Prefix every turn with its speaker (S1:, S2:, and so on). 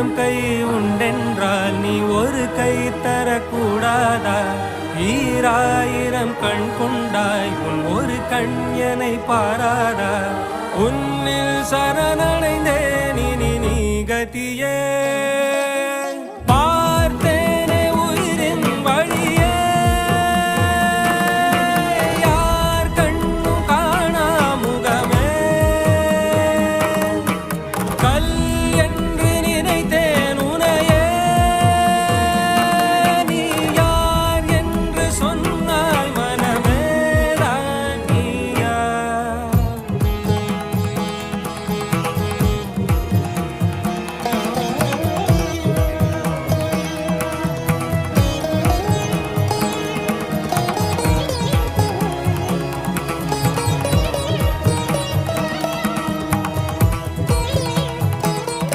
S1: ஆயிரம் கை உண்டென்றால் நீ ஒரு கை தரக்கூடாதா? ஈராயிரம் கண் கொண்டாய் உன் ஒரு கண் என்னை பாராதா? உன்னில் சரணடைந்தேன் இனி நீ கதியே. பார்த்தேனே உயிரின் வழியே, யார் கண்ணும் காணா முகமே. கல்